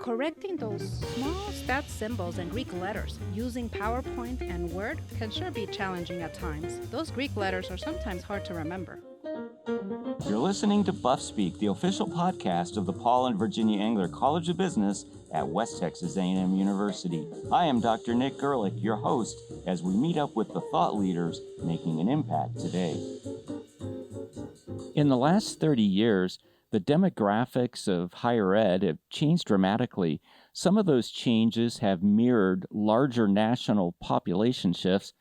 correcting those small stat symbols and Greek letters using PowerPoint and Word can sure be challenging at times. Those Greek letters are sometimes hard to remember. You're listening to Buff Speak, the official podcast of the Paul and Virginia Engler College of Business at West Texas A&M University. I am Dr. Nick Gerlich, your host, as we meet up with the thought leaders making an impact today. In the last 30 years, the demographics of higher ed have changed dramatically. Some of those changes have mirrored larger national population shifts,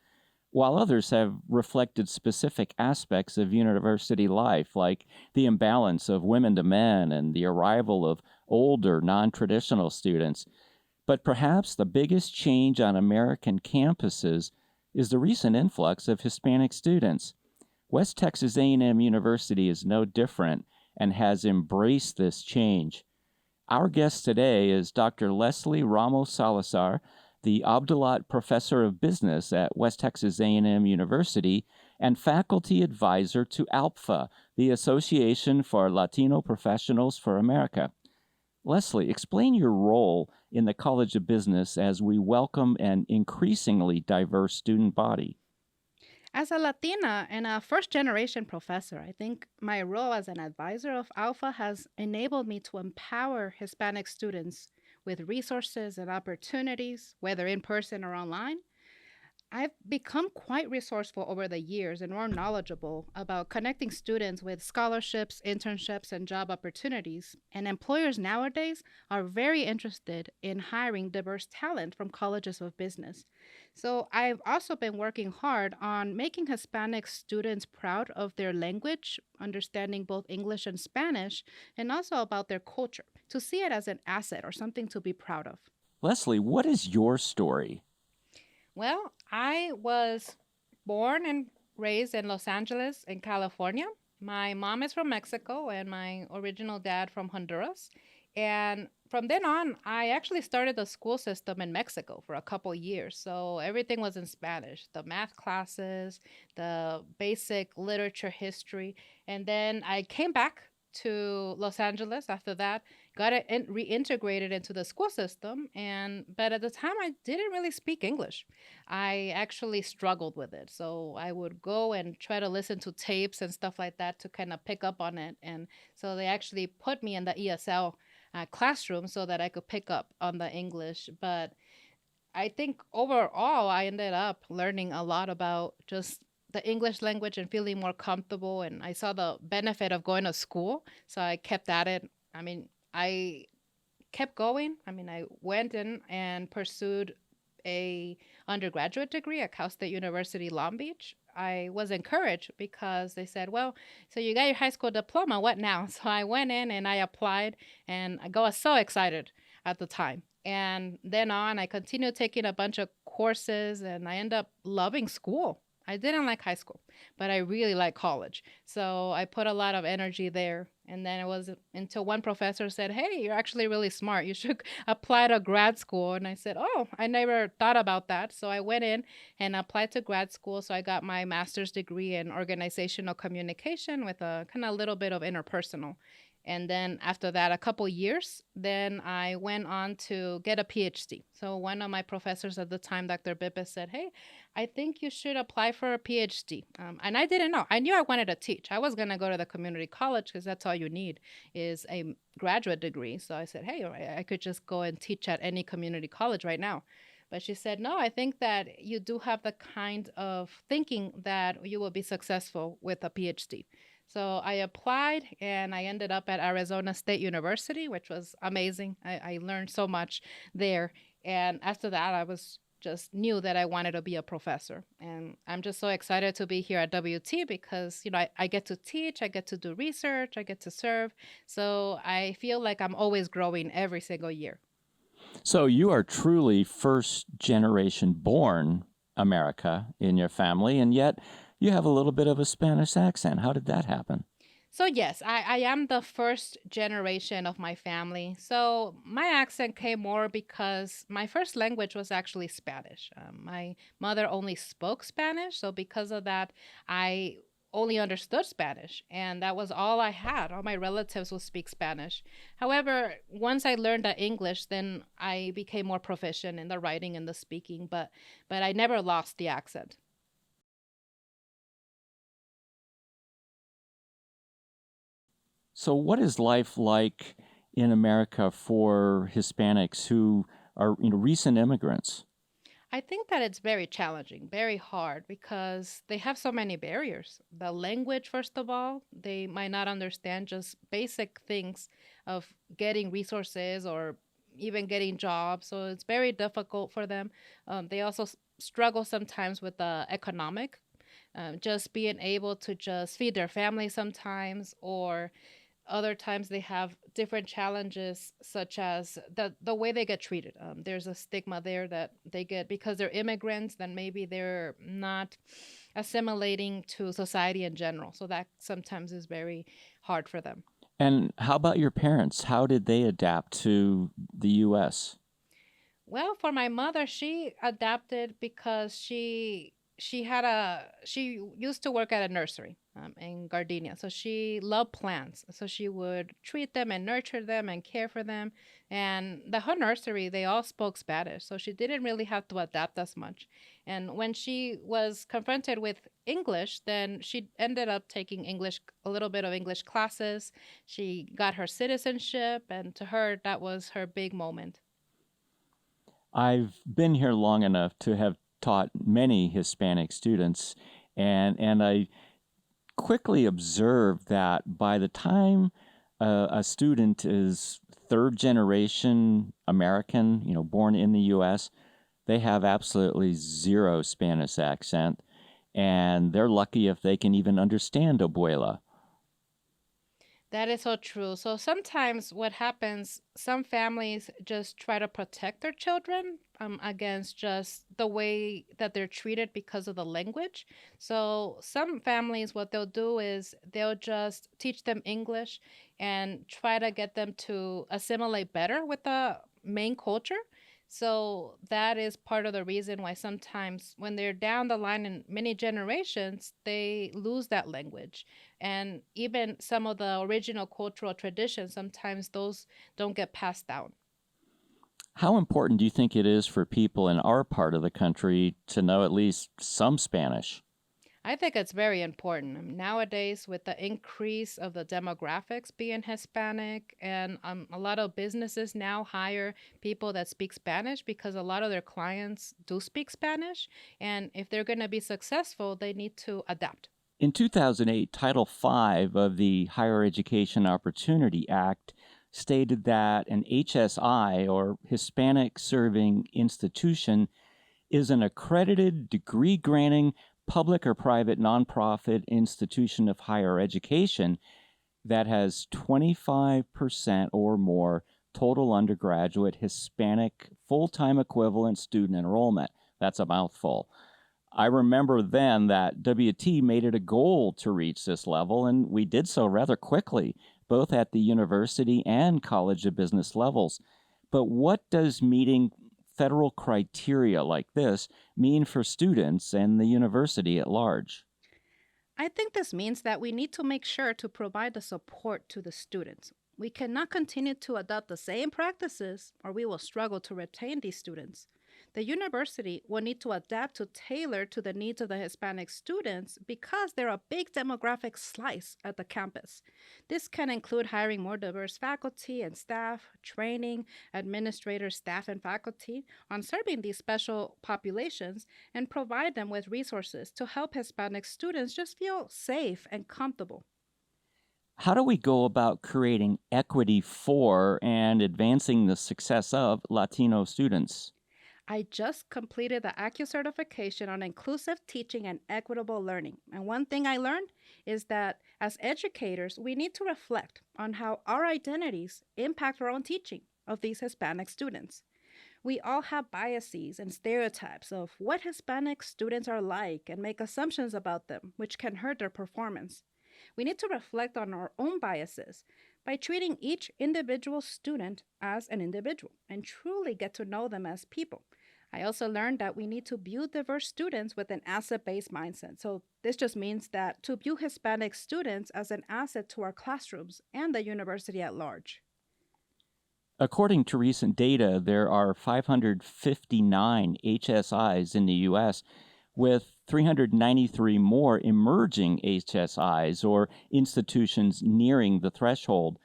while others have reflected specific aspects of university life, like the imbalance of women to men and the arrival of older, non-traditional students. But perhaps the biggest change on American campuses is the recent influx of Hispanic students. West Texas A&M University is no different and has embraced this change. Our guest today is Dr. Leslie Ramos Salazar, the Abdulat Professor of Business at West Texas A&M University and faculty advisor to ALPFA, the Association for Latino Professionals for America. Leslie, explain your role in the College of Business as we welcome an increasingly diverse student body. As a Latina and a first-generation professor, I think my role as an advisor of Alpha has enabled me to empower Hispanic students with resources and opportunities, whether in person or online. I've become quite resourceful over the years and more knowledgeable about connecting students with scholarships, internships, and job opportunities. And employers nowadays are very interested in hiring diverse talent from colleges of business. So I've also been working hard on making Hispanic students proud of their language, understanding both English and Spanish, and also about their culture, to see it as an asset or something to be proud of. Leslie, what is your story? Well, I was born and raised in Los Angeles, in California. My mom is from Mexico and my original dad from Honduras. And from then on, I actually started the school system in Mexico for a couple years. So everything was in Spanish, the math classes, the basic literature history. And then I came back to Los Angeles after that, got it reintegrated into the school system. But at the time, I didn't really speak English. I actually struggled with it. So I would go and try to listen to tapes and stuff like that to kind of pick up on it. And so they actually put me in the ESL classroom so that I could pick up on the English. But I think overall, I ended up learning a lot about just the English language and feeling more comfortable. And I saw the benefit of going to school. So I kept at it. I kept going. I went in and pursued a undergraduate degree at Cal State University, Long Beach. I was encouraged because they said, well, so you got your high school diploma, what now? So I went in and I applied and I was so excited at the time. And then on, I continued taking a bunch of courses and I ended up loving school. I didn't like high school, but I really like college. So I put a lot of energy there. And then it was until one professor said, hey, you're actually really smart. You should apply to grad school. And I said, oh, I never thought about that. So I went in and applied to grad school. So I got my master's degree in organizational communication with a kind of little bit of interpersonal. And then after that, a couple years, then I went on to get a PhD. So one of my professors at the time, Dr. Bibbis, said, hey, I think you should apply for a PhD. And I didn't know. I knew I wanted to teach. I was going to go to the community college because that's all you need is a graduate degree. So I said, hey, I could just go and teach at any community college right now. But she said, no, I think that you do have the kind of thinking that you will be successful with a PhD. So I applied and I ended up at Arizona State University, which was amazing. I learned so much there. And after that, I was just knew that I wanted to be a professor. And I'm just so excited to be here at WT because, I get to teach, I get to do research, I get to serve. So I feel like I'm always growing every single year. So you are truly first generation born America in your family, and yet you have a little bit of a Spanish accent. How did that happen? So yes, I am the first generation of my family. So my accent came more because my first language was actually Spanish. My mother only spoke Spanish. So because of that, I only understood Spanish, and that was all I had. All my relatives would speak Spanish. However, once I learned the English, then I became more proficient in the writing and the speaking, but I never lost the accent. So, what is life like in America for Hispanics who are recent immigrants? I think that it's very challenging, very hard because they have so many barriers. The language, first of all, they might not understand just basic things of getting resources or even getting jobs. So it's very difficult for them. They also struggle sometimes with the economic, just being able to just feed their family sometimes, or other times they have different challenges, such as the way they get treated. There's a stigma there that they get because they're immigrants, then maybe they're not assimilating to society in general. So that sometimes is very hard for them. And how about your parents? How did they adapt to the U.S.? Well, for my mother, she adapted because she used to work at a nursery in Gardenia, so she loved plants. So she would treat them and nurture them and care for them. And the whole nursery, they all spoke Spanish, so she didn't really have to adapt as much. And when she was confronted with English, then she ended up taking English, a little bit of English classes. She got her citizenship, and to her, that was her big moment. I've been here long enough to have taught many Hispanic students, and I quickly observed that by the time a student is third generation American, born in the U.S., they have absolutely zero Spanish accent, and they're lucky if they can even understand abuela. That is so true. So sometimes what happens, some families just try to protect their children against just the way that they're treated because of the language. So some families, what they'll do is they'll just teach them English and try to get them to assimilate better with the main culture. So that is part of the reason why sometimes when they're down the line in many generations, they lose that language. And even some of the original cultural traditions, sometimes those don't get passed down. How important do you think it is for people in our part of the country to know at least some Spanish? I think it's very important. Nowadays, with the increase of the demographics being Hispanic, and a lot of businesses now hire people that speak Spanish because a lot of their clients do speak Spanish. And if they're going to be successful, they need to adapt. In 2008, Title V of the Higher Education Opportunity Act stated that an HSI, or Hispanic Serving Institution, is an accredited degree granting public or private nonprofit institution of higher education that has 25% or more total undergraduate Hispanic full time equivalent student enrollment. That's a mouthful. I remember then that WT made it a goal to reach this level, and we did so rather quickly, both at the university and College of Business levels. But what does meeting federal criteria like this mean for students and the university at large? I think this means that we need to make sure to provide the support to the students. We cannot continue to adopt the same practices or we will struggle to retain these students. The university will need to adapt to tailor to the needs of the Hispanic students because they're a big demographic slice at the campus. This can include hiring more diverse faculty and staff, training administrators, staff, and faculty on serving these special populations, and provide them with resources to help Hispanic students just feel safe and comfortable. How do we go about creating equity for and advancing the success of Latino students? I just completed the ACU certification on inclusive teaching and equitable learning. And one thing I learned is that as educators, we need to reflect on how our identities impact our own teaching of these Hispanic students. We all have biases and stereotypes of what Hispanic students are like and make assumptions about them, which can hurt their performance. We need to reflect on our own biases by treating each individual student as an individual and truly get to know them as people. I also learned that we need to view diverse students with an asset based mindset. So, this just means that to view Hispanic students as an asset to our classrooms and the university at large. According to recent data, there are 559 HSIs in the U.S., with 393 more emerging HSIs or institutions nearing the threshold.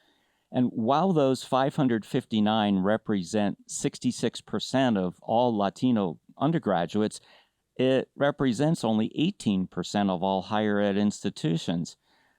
And while those 559 represent 66% of all Latino undergraduates, it represents only 18% of all higher ed institutions.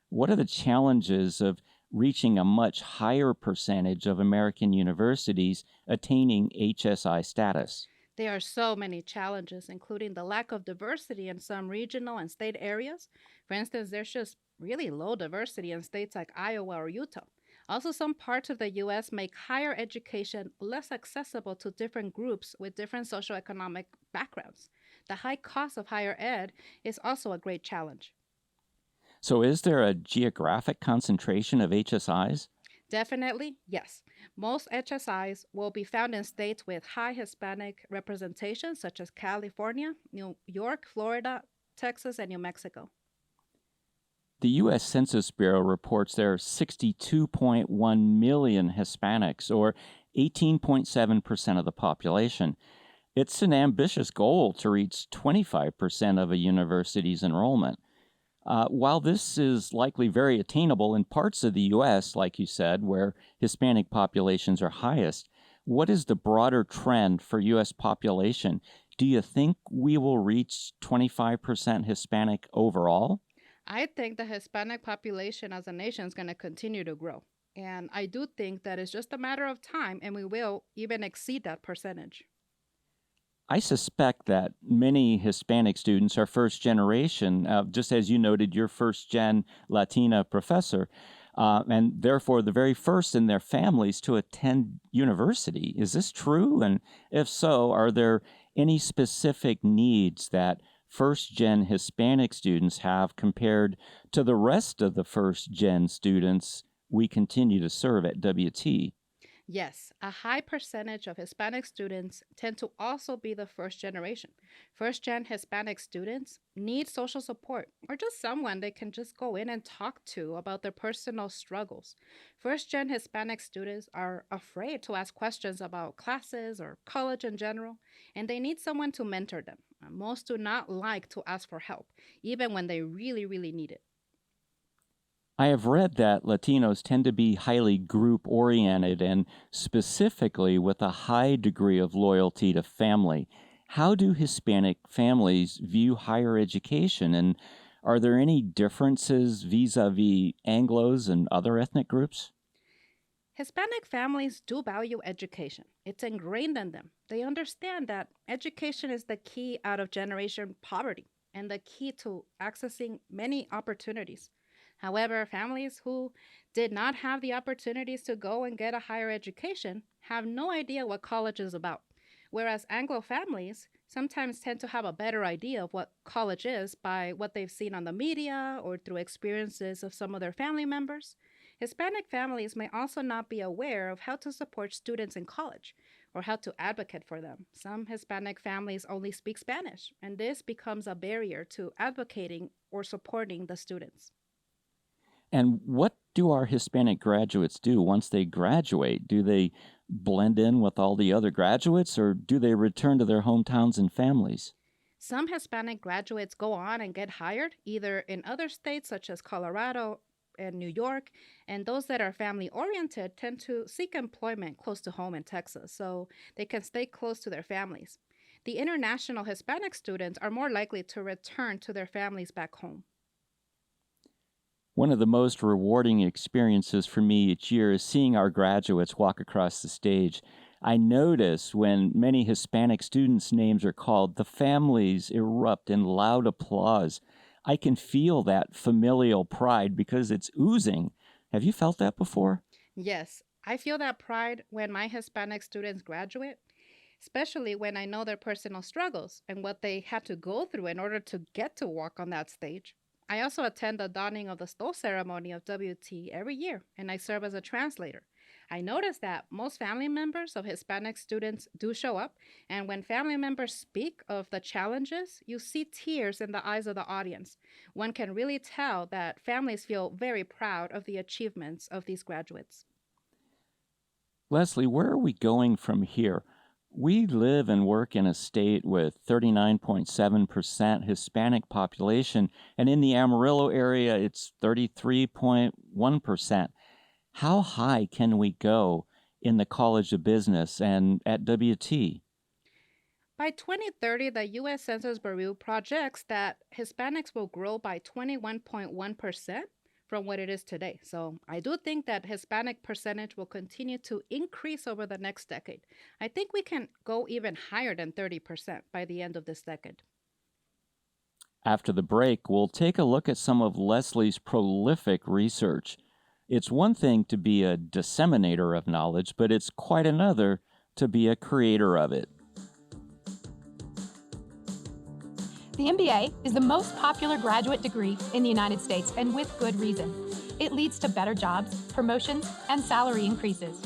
What are the challenges of reaching a much higher percentage of American universities attaining HSI status? There are so many challenges, including the lack of diversity in some regional and state areas. For instance, there's just really low diversity in states like Iowa or Utah. Also, some parts of the US make higher education less accessible to different groups with different socioeconomic backgrounds. The high cost of higher ed is also a great challenge. So, is there a geographic concentration of HSIs? Definitely, yes. Most HSIs will be found in states with high Hispanic representation, such as California, New York, Florida, Texas, and New Mexico. The U.S. Census Bureau reports there are 62.1 million Hispanics, or 18.7% of the population. It's an ambitious goal to reach 25% of a university's enrollment. While this is likely very attainable in parts of the U.S., like you said, where Hispanic populations are highest, what is the broader trend for U.S. population? Do you think we will reach 25% Hispanic overall? I think the Hispanic population as a nation is going to continue to grow. And I do think that it's just a matter of time and we will even exceed that percentage. I suspect that many Hispanic students are first generation, just as you noted, you're first gen Latina professor, and therefore the very first in their families to attend university. Is this true? And if so, are there any specific needs that first gen Hispanic students have compared to the rest of the first gen students we continue to serve at WT? Yes, a high percentage of Hispanic students tend to also be the first generation. First gen Hispanic students need social support or just someone they can just go in and talk to about their personal struggles. First gen Hispanic students are afraid to ask questions about classes or college in general, and they need someone to mentor them. Most do not like to ask for help, even when they really, really need it. I have read that Latinos tend to be highly group oriented and specifically with a high degree of loyalty to family. How do Hispanic families view higher education, and are there any differences vis a vis Anglos and other ethnic groups? Hispanic families do value education. It's ingrained in them. They understand that education is the key out of generation poverty and the key to accessing many opportunities. However, families who did not have the opportunities to go and get a higher education have no idea what college is about. Whereas Anglo families sometimes tend to have a better idea of what college is by what they've seen on the media or through experiences of some of their family members. Hispanic families may also not be aware of how to support students in college or how to advocate for them. Some Hispanic families only speak Spanish, and this becomes a barrier to advocating or supporting the students. And what do our Hispanic graduates do once they graduate? Do they blend in with all the other graduates, or do they return to their hometowns and families? Some Hispanic graduates go on and get hired either in other states such as Colorado and New York, and those that are family oriented tend to seek employment close to home in Texas so they can stay close to their families. The international Hispanic students are more likely to return to their families back home. One of the most rewarding experiences for me each year is seeing our graduates walk across the stage. I notice when many Hispanic students' names are called, the families erupt in loud applause. I can feel that familial pride because it's oozing. Have you felt that before? Yes, I feel that pride when my Hispanic students graduate, especially when I know their personal struggles and what they had to go through in order to get to walk on that stage. I also attend the donning of the stole ceremony of WT every year, and I serve as a translator. I noticed that most family members of Hispanic students do show up, and when family members speak of the challenges, you see tears in the eyes of the audience. One can really tell that families feel very proud of the achievements of these graduates. Leslie, where are we going from here? We live and work in a state with 39.7% Hispanic population, and in the Amarillo area, it's 33.1%. How high can we go in the College of Business and at WT? By 2030, the U.S. Census Bureau projects that Hispanics will grow by 21.1% from what it is today. So I do think that Hispanic percentage will continue to increase over the next decade. I think we can go even higher than 30% by the end of this decade. After the break, we'll take a look at some of Leslie's prolific research. It's one thing to be a disseminator of knowledge, but it's quite another to be a creator of it. The MBA is the most popular graduate degree in the United States, and with good reason. It leads to better jobs, promotions, and salary increases.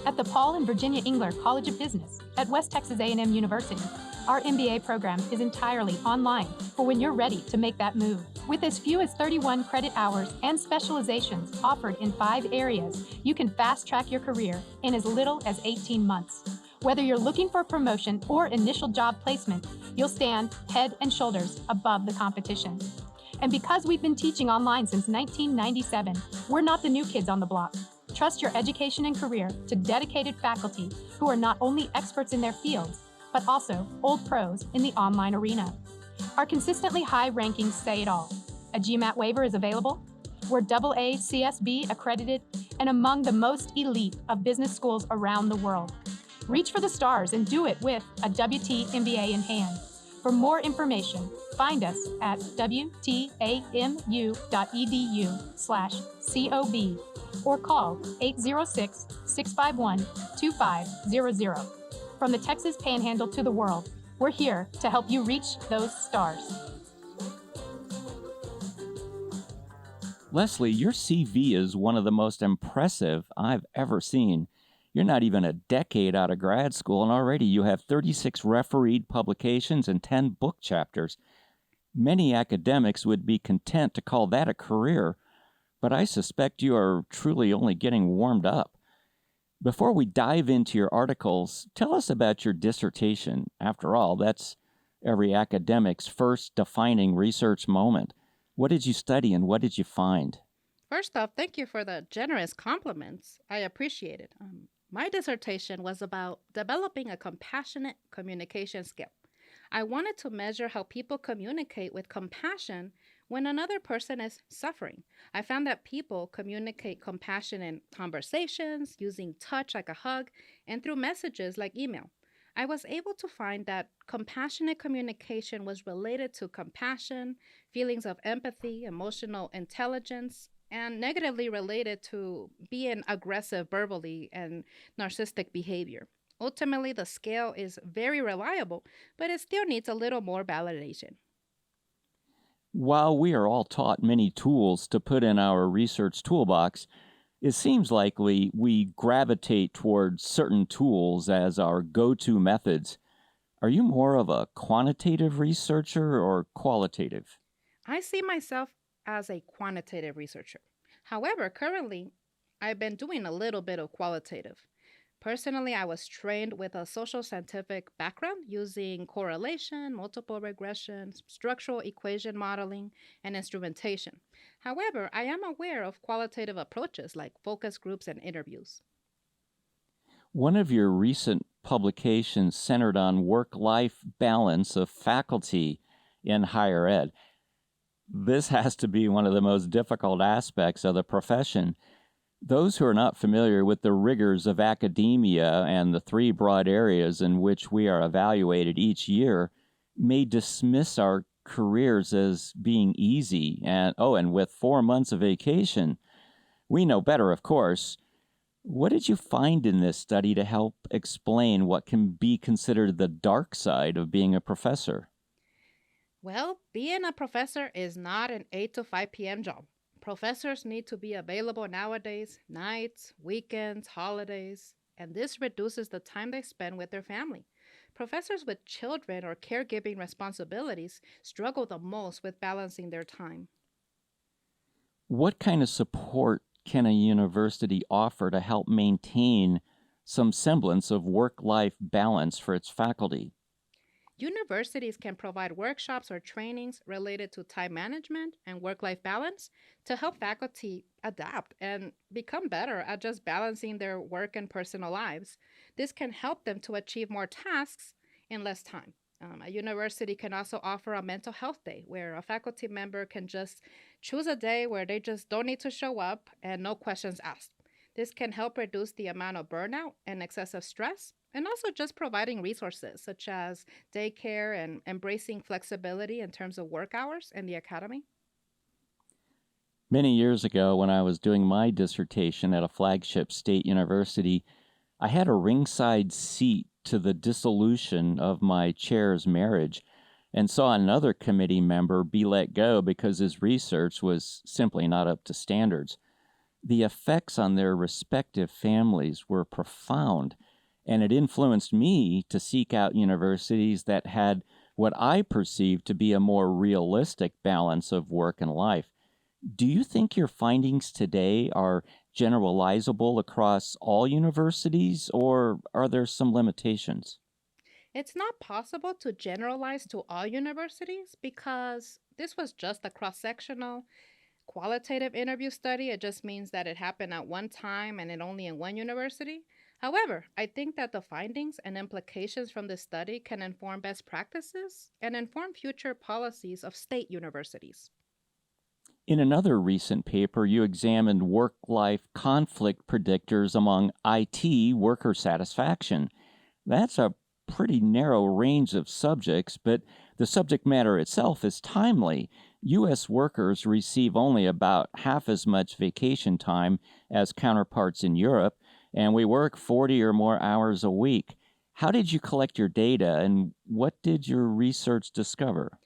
At the Paul and Virginia Engler College of Business at West Texas A&M University, our MBA program is entirely online for when you're ready to make that move. With as few as 31 credit hours and specializations offered in 5 areas, you can fast-track your career in as little as 18 months. Whether you're looking for a promotion or initial job placement, you'll stand head and shoulders above the competition. And because we've been teaching online since 1997, we're not the new kids on the block. Trust your education and career to dedicated faculty who are not only experts in their fields, but also old pros in the online arena. Our consistently high rankings say it all. A GMAT waiver is available. We're AA CSB accredited and among the most elite of business schools around the world. Reach for the stars and do it with a WT MBA in hand. For more information, find us at wtamu.edu/COB or call 806-651-2500. From the Texas Panhandle to the world, we're here to help you reach those stars. Leslie, your CV is one of the most impressive I've ever seen. You're not even a decade out of grad school, and already you have 36 refereed publications and 10 book chapters. Many academics would be content to call that a career, but I suspect you are truly only getting warmed up. Before we dive into your articles, tell us about your dissertation. After all, that's every academic's first defining research moment. What did you study and what did you find? First off, thank you for the generous compliments. I appreciate it. My dissertation was about developing a compassionate communication skill. I wanted to measure how people communicate with compassion when another person is suffering. I found that people communicate compassion in conversations, using touch like a hug, and through messages like email. I was able to find that compassionate communication was related to compassion, feelings of empathy, emotional intelligence, and negatively related to being aggressive verbally and narcissistic behavior. Ultimately, the scale is very reliable, but it still needs a little more validation. While we are all taught many tools to put in our research toolbox, it seems likely we gravitate towards certain tools as our go-to methods. Are you more of a quantitative researcher or qualitative? I see myself as a quantitative researcher. However, currently, I've been doing a little bit of qualitative. Personally, I was trained with a social scientific background using correlation, multiple regression, structural equation modeling, and instrumentation. However, I am aware of qualitative approaches like focus groups and interviews. One of your recent publications centered on work-life balance of faculty in higher ed. This has to be one of the most difficult aspects of the profession. Those who are not familiar with the rigors of academia and the 3 broad areas in which we are evaluated each year may dismiss our careers as being easy and with 4 months of vacation. We know better, of course. What did you find in this study to help explain what can be considered the dark side of being a professor? Well, being a professor is not an 8 to 5 p.m. job. Professors need to be available nowadays, nights, weekends, holidays, and this reduces the time they spend with their family. Professors with children or caregiving responsibilities struggle the most with balancing their time. What kind of support can a university offer to help maintain some semblance of work life balance for its faculty? Universities can provide workshops or trainings related to time management and work life balance to help faculty adapt and become better at just balancing their work and personal lives. This can help them to achieve more tasks in less time. A university can also offer a mental health day where a faculty member can just choose a day where they just don't need to show up and no questions asked. This can help reduce the amount of burnout and excessive stress, and also just providing resources such as daycare and embracing flexibility in terms of work hours in the academy. Many years ago, when I was doing my dissertation at a flagship state university, I had a ringside seat to the dissolution of my chair's marriage and saw another committee member be let go because his research was simply not up to standards. The effects on their respective families were profound, and it influenced me to seek out universities that had what I perceived to be a more realistic balance of work and life. Do you think your findings today are generalizable across all universities, or are there some limitations? It's not possible to generalize to all universities because this was just a cross sectional qualitative interview study. It just means that it happened at one time and it only in one university. However, I think that the findings and implications from this study can inform best practices and inform future policies of state universities. In another recent paper, you examined work life conflict predictors among IT worker satisfaction. That's a pretty narrow range of subjects, but the subject matter itself is timely. U.S. workers receive only about half as much vacation time as counterparts in Europe, and we work 40 or more hours a week. How did you collect your data, and what did your research discover?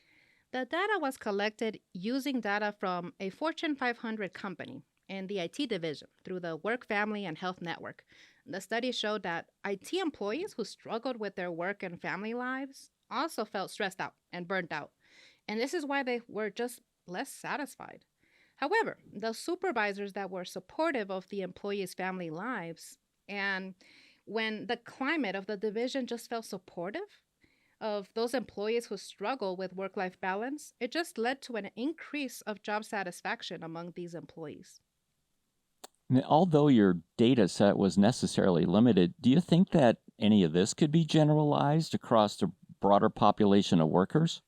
The data was collected using data from a Fortune 500 company in the IT division through the Work Family and Health Network. The study showed that IT employees who struggled with their work and family lives also felt stressed out and burnt out. And this is why they were just less satisfied. However, the supervisors that were supportive of the employees' family lives, and when the climate of the division just felt supportive of those employees who struggle with work life balance, it just led to an increase of job satisfaction among these employees. Now, although your data set was necessarily limited, do you think that any of this could be generalized across the broader population of workers?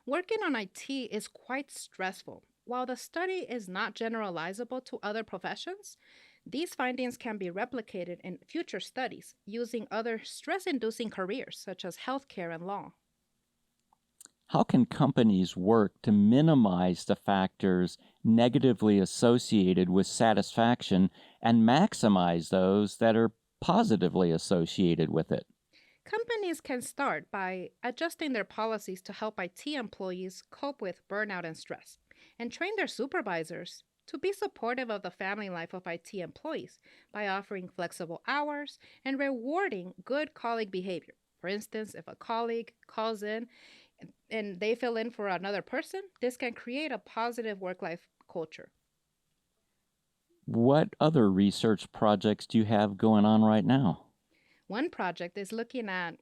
Working on IT is quite stressful. While the study is not generalizable to other professions, these findings can be replicated in future studies using other stress inducing careers such as healthcare and law. How can companies work to minimize the factors negatively associated with satisfaction and maximize those that are positively associated with it? Companies can start by adjusting their policies to help IT employees cope with burnout and stress, and train their supervisors to be supportive of the family life of IT employees by offering flexible hours and rewarding good colleague behavior. For instance, if a colleague calls in and they fill in for another person, this can create a positive work life culture. What other research projects do you have going on right now? One project is looking at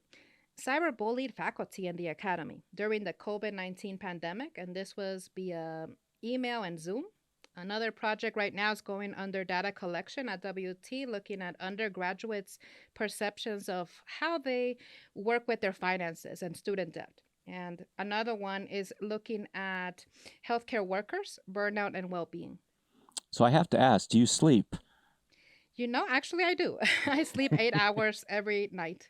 cyberbullied faculty in the academy during the COVID-19 pandemic, and this was via email and Zoom. Another project right now is going under data collection at WT, looking at undergraduates' perceptions of how they work with their finances and student debt. And another one is looking at healthcare workers, burnout, and well being. So I have to ask, do you sleep? Actually, I do. I sleep 8 hours every night.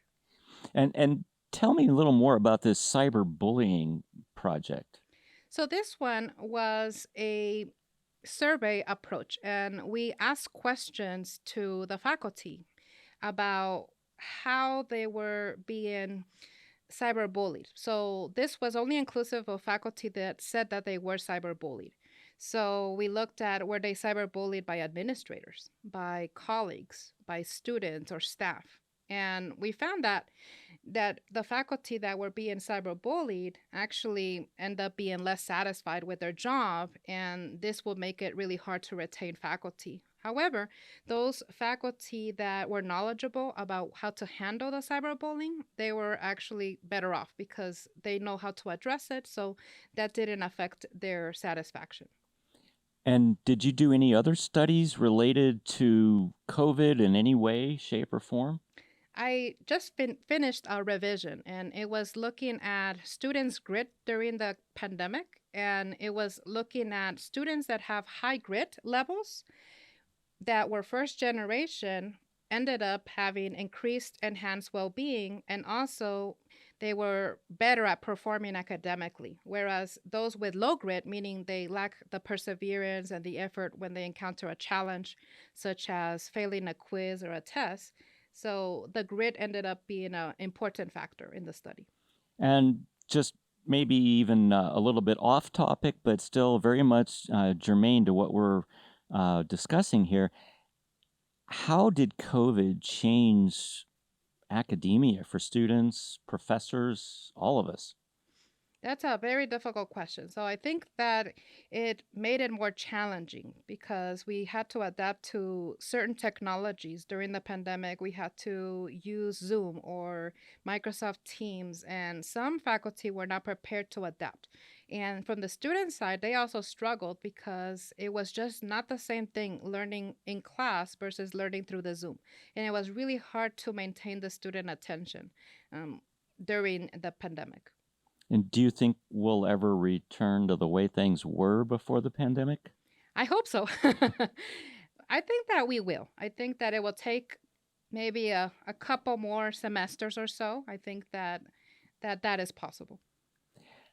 And tell me a little more about this cyberbullying project. So, this one was a survey approach, and we asked questions to the faculty about how they were being cyberbullied. So this was only inclusive of faculty that said that they were cyberbullied. So we looked at, were they cyberbullied by administrators, by colleagues, by students or staff? And we found that the faculty that were being cyberbullied actually end up being less satisfied with their job, and this will make it really hard to retain faculty. However, those faculty that were knowledgeable about how to handle the cyberbullying, they were actually better off because they know how to address it, so that didn't affect their satisfaction. And did you do any other studies related to COVID in any way, shape, or form? I just finished a revision, and it was looking at students' grit during the pandemic, and it was looking at students that have high grit levels that were first generation ended up having increased enhanced well-being, and also they were better at performing academically, whereas those with low grit, meaning they lack the perseverance and the effort when they encounter a challenge such as failing a quiz or a test, so the grit ended up being an important factor in the study. And just maybe even a little bit off topic, but still very much germane to what we're discussing here. How did COVID change academia for students, professors, all of us? That's a very difficult question. So I think that it made it more challenging because we had to adapt to certain technologies during the pandemic. We had to use Zoom or Microsoft Teams, and some faculty were not prepared to adapt. And from the student side, they also struggled because it was just not the same thing learning in class versus learning through the Zoom. And it was really hard to maintain the student attention during the pandemic. And do you think we'll ever return to the way things were before the pandemic? I hope so. I think that we will. I think that it will take maybe a couple more semesters or so. I think that is possible.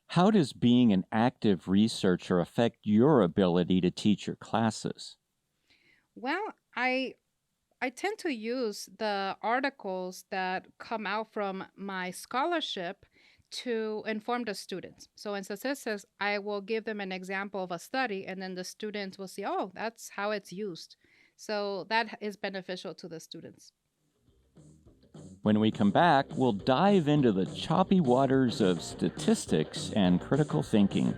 How does being an active researcher affect your ability to teach your classes? Well, I tend to use the articles that come out from my scholarship to inform the students. So in statistics, I will give them an example of a study, and then the students will see, oh, that's how it's used. So that is beneficial to the students. When we come back, we'll dive into the choppy waters of statistics and critical thinking.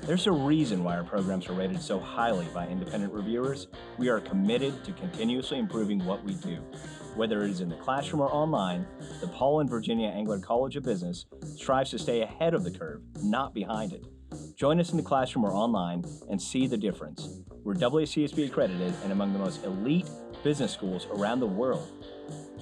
There's a reason why our programs are rated so highly by independent reviewers. We are committed to continuously improving what we do. Whether it is in the classroom or online, the Paul and Virginia Engler College of Business strives to stay ahead of the curve, not behind it. Join us in the classroom or online and see the difference. We're WCSB accredited and among the most elite business schools around the world.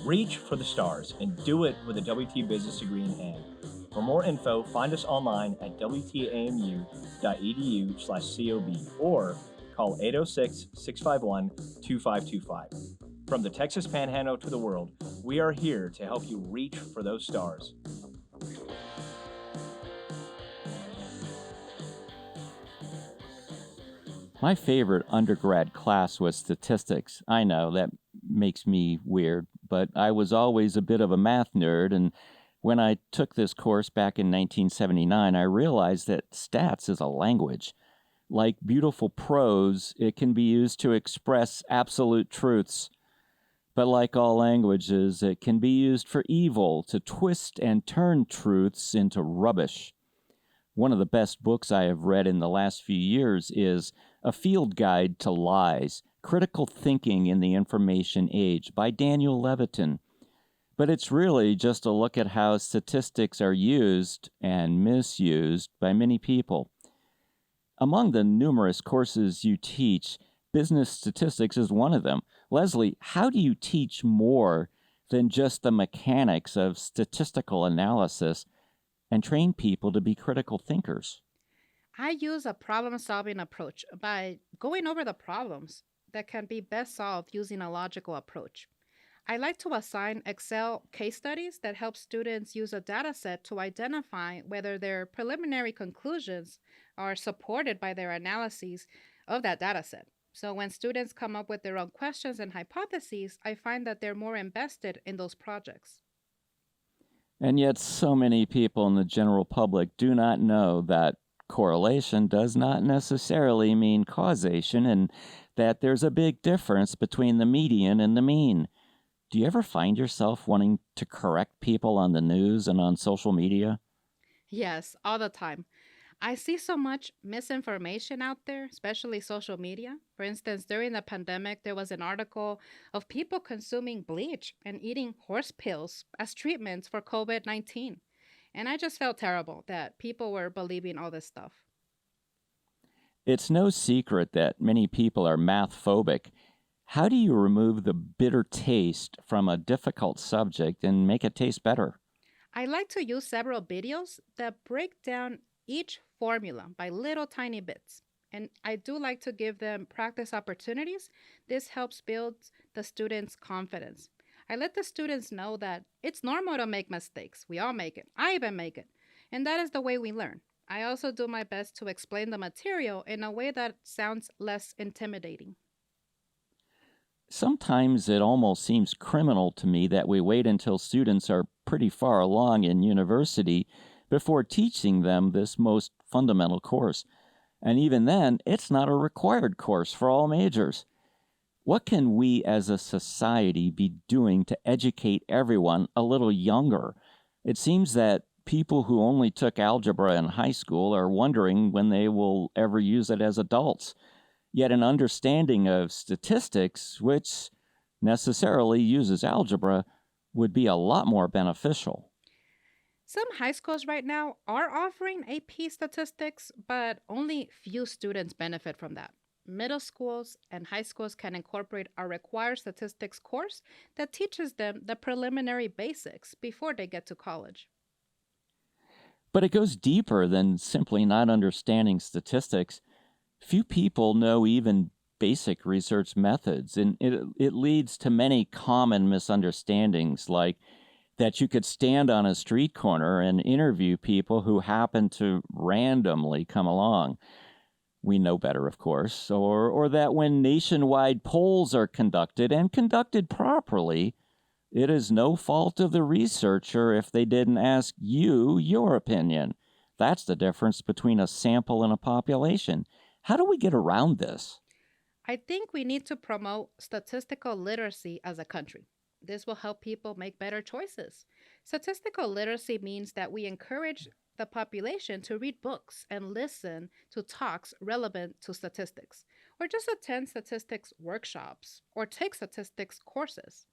Reach for the stars and do it with a WT Business degree in hand. For more info, find us online at wtamu.edu/COB or call 806-651-2525. From the Texas Panhandle to the world, we are here to help you reach for those stars. My favorite undergrad class was statistics. I know that makes me weird, but I was always a bit of a math nerd, and when I took this course back in 1979, I realized that stats is a language. Like beautiful prose, it can be used to express absolute truths. But like all languages, it can be used for evil, to twist and turn truths into rubbish. One of the best books I have read in the last few years is A Field Guide to Lies, Critical Thinking in the Information Age by Daniel Levitin. But it's really just a look at how statistics are used and misused by many people. Among the numerous courses you teach, business statistics is one of them. Leslie, how do you teach more than just the mechanics of statistical analysis and train people to be critical thinkers? I use a problem-solving approach by going over the problems that can be best solved using a logical approach. I like to assign Excel case studies that help students use a data set to identify whether their preliminary conclusions are supported by their analyses of that data set. So when students come up with their own questions and hypotheses, I find that they're more invested in those projects. And yet so many people in the general public do not know that correlation does not necessarily mean causation, and that there's a big difference between the median and the mean. Do you ever find yourself wanting to correct people on the news and on social media? Yes, all the time. I see so much misinformation out there, especially social media. For instance, during the pandemic, there was an article of people consuming bleach and eating horse pills as treatments for COVID 19. And I just felt terrible that people were believing all this stuff. It's no secret that many people are math phobic. How do you remove the bitter taste from a difficult subject and make it taste better? I like to use several videos that break down each formula by little tiny bits. And I do like to give them practice opportunities. This helps build the students' confidence. I let the students know that it's normal to make mistakes. We all make it. I even make it. And that is the way we learn. I also do my best to explain the material in a way that sounds less intimidating. Sometimes it almost seems criminal to me that we wait until students are pretty far along in university before teaching them this most fundamental course. And even then, it's not a required course for all majors. What can we as a society be doing to educate everyone a little younger? It seems that people who only took algebra in high school are wondering when they will ever use it as adults. Yet an understanding of statistics, which necessarily uses algebra, would be a lot more beneficial. Some high schools right now are offering AP statistics, but only few students benefit from that. Middle schools and high schools can incorporate a required statistics course that teaches them the preliminary basics before they get to college. But it goes deeper than simply not understanding statistics. Few people know even basic research methods, and it leads to many common misunderstandings, like that you could stand on a street corner and interview people who happen to randomly come along. We know better, of course, or that when nationwide polls are conducted and conducted properly, it is no fault of the researcher if they didn't ask you your opinion. That's the difference between a sample and a population. How do we get around this? I think we need to promote statistical literacy as a country. This will help people make better choices. Statistical literacy means that we encourage the population to read books and listen to talks relevant to statistics, or just attend statistics workshops or take statistics courses.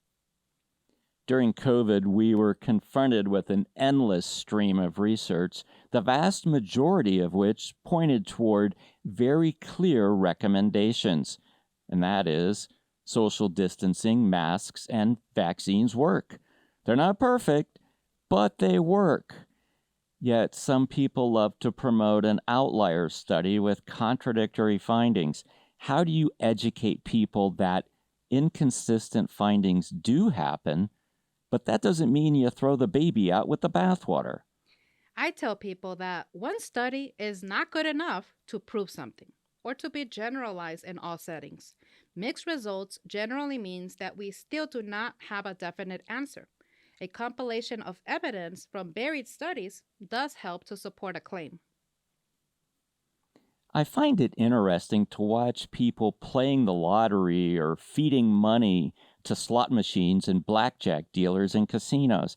During COVID, we were confronted with an endless stream of research, the vast majority of which pointed toward very clear recommendations, and that is social distancing, masks, and vaccines work. They're not perfect, but they work. Yet some people love to promote an outlier study with contradictory findings. How do you educate people that inconsistent findings do happen, but that doesn't mean you throw the baby out with the bathwater? I tell people that one study is not good enough to prove something or to be generalized in all settings. Mixed results generally means that we still do not have a definite answer. A compilation of evidence from varied studies does help to support a claim. I find it interesting to watch people playing the lottery or feeding money to slot machines and blackjack dealers in casinos.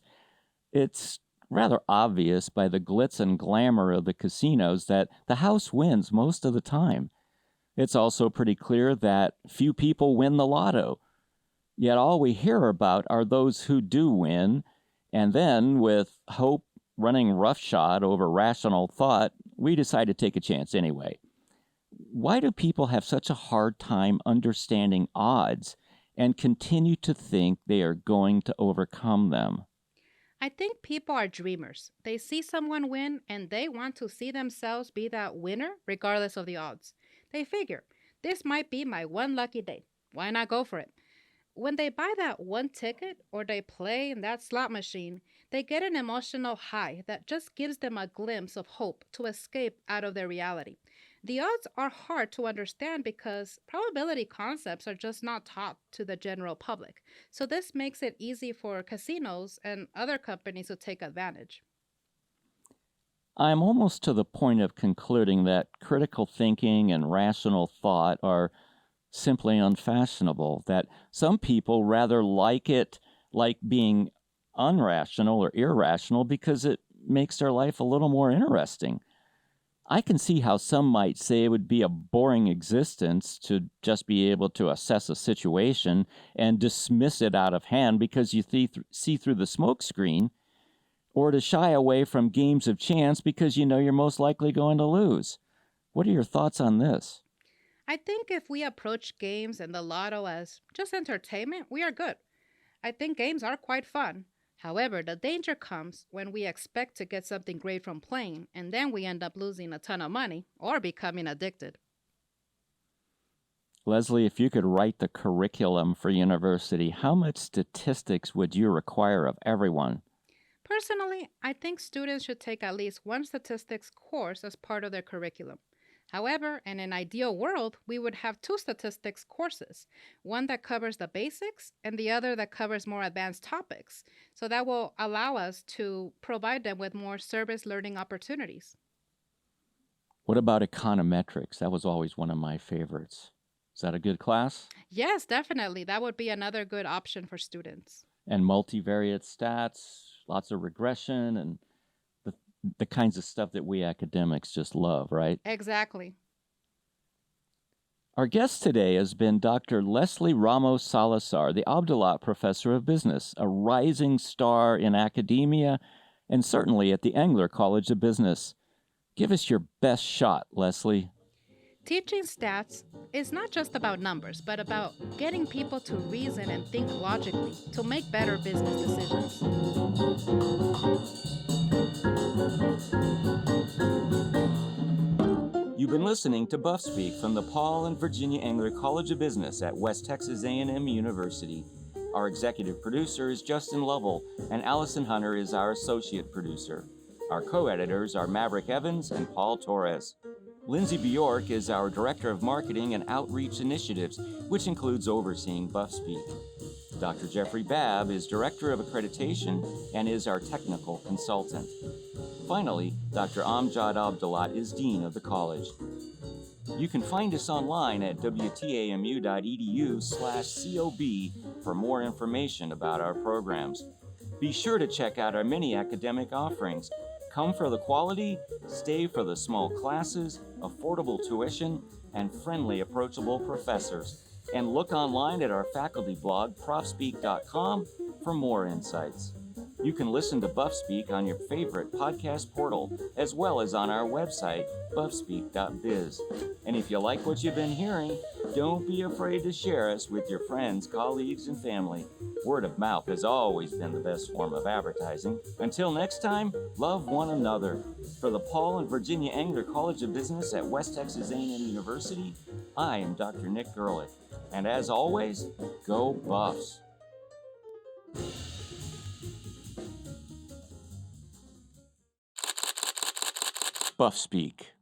It's rather obvious by the glitz and glamour of the casinos that the house wins most of the time. It's also pretty clear that few people win the lotto. Yet all we hear about are those who do win, and then, with hope running roughshod over rational thought, we decide to take a chance anyway. Why do people have such a hard time understanding odds and continue to think they are going to overcome them? I think people are dreamers. They see someone win and they want to see themselves be that winner regardless of the odds. They figure, this might be my one lucky day. Why not go for it? When they buy that one ticket or they play in that slot machine, they get an emotional high that just gives them a glimpse of hope to escape out of their reality. The odds are hard to understand because probability concepts are just not taught to the general public. So, this makes it easy for casinos and other companies to take advantage. I'm almost to the point of concluding that critical thinking and rational thought are simply unfashionable, that some people rather like being unrational or irrational because it makes their life a little more interesting. I can see how some might say it would be a boring existence to just be able to assess a situation and dismiss it out of hand because you see through the smoke screen, or to shy away from games of chance because you know you're most likely going to lose. What are your thoughts on this? I think if we approach games and the lotto as just entertainment, we are good. I think games are quite fun. However, the danger comes when we expect to get something great from playing, and then we end up losing a ton of money or becoming addicted. Leslie, if you could write the curriculum for university, how much statistics would you require of everyone? Personally, I think students should take at least one statistics course as part of their curriculum. However, in an ideal world, we would have two statistics courses, one that covers the basics and the other that covers more advanced topics. So that will allow us to provide them with more service learning opportunities. What about econometrics? That was always one of my favorites. Is that a good class? Yes, definitely. That would be another good option for students. And multivariate stats, lots of regression, and the kinds of stuff that we academics just love, right? Exactly. Our guest today has been Dr. Leslie Ramos Salazar, the Abdullah Professor of Business, a rising star in academia and certainly at the Engler College of Business. Give us your best shot, Leslie. Teaching stats is not just about numbers, but about getting people to reason and think logically to make better business decisions. You've been listening to Buff Speak from the Paul and Virginia Engler College of Business at West Texas A&M University. Our executive producer is Justin Lovell, and Allison Hunter is our associate producer. Our co-editors are Maverick Evans and Paul Torres. Lindsay Bjork is our Director of Marketing and Outreach Initiatives, which includes overseeing Buff Speak. Dr. Jeffrey Babb is Director of Accreditation and is our technical consultant. Finally, Dr. Amjad Abdullah is Dean of the college. You can find us online at wtamu.edu/cob for more information about our programs. Be sure to check out our many academic offerings. Come for the quality, stay for the small classes, affordable tuition, and friendly, approachable professors. And look online at our faculty blog, profspeak.com, for more insights. You can listen to Buff Speak on your favorite podcast portal, as well as on our website, buffspeak.biz. And if you like what you've been hearing, don't be afraid to share us with your friends, colleagues, and family. Word of mouth has always been the best form of advertising. Until next time, love one another. For the Paul and Virginia Engler College of Business at West Texas A&M University, I am Dr. Nick Gerlich. And as always, go Buffs. Buff Speak.